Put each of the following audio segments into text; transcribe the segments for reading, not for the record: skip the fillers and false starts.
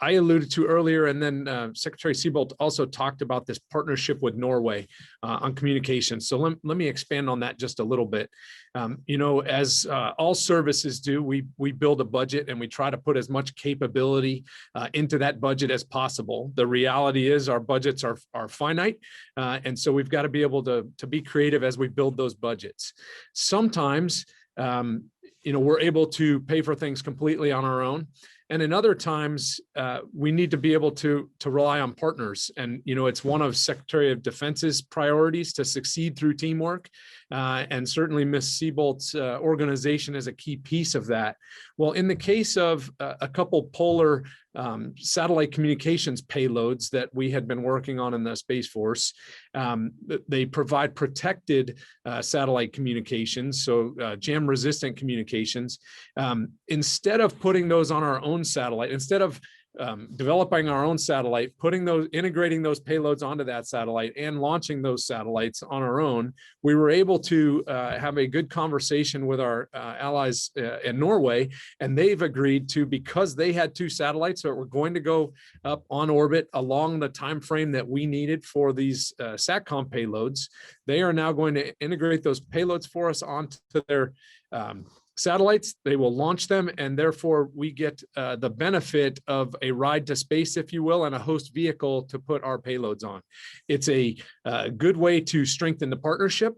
I alluded to earlier, and then Secretary Seabolt also talked about this partnership with Norway on communication. So let me expand on that just a little bit. As all services do, we build a budget and we try to put as much capability into that budget as possible. The reality is our budgets are finite, and so we've got to be able to be creative as we build those budgets. Sometimes we're able to pay for things completely on our own. And in other times, we need to be able to rely on partners. And, it's one of Secretary of Defense's priorities to succeed through teamwork. And certainly Ms. Seabolt's organization is a key piece of that. Well, in the case of a couple polar satellite communications payloads that we had been working on in the Space Force, they provide protected satellite communications, so jam-resistant communications. Instead of putting those on our own satellite, instead of developing our own satellite, integrating those payloads onto that satellite and launching those satellites on our own, we were able to have a good conversation with our allies in Norway, and they've agreed to, because they had 2 satellites that were going to go up on orbit along the time frame that we needed for these SATCOM payloads, they are now going to integrate those payloads for us onto their satellites. They will launch them, and therefore we get the benefit of a ride to space, if you will, and a host vehicle to put our payloads on. It's a good way to strengthen the partnership.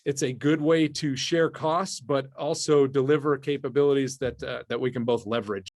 It's a good way to share costs, but also deliver capabilities that we can both leverage.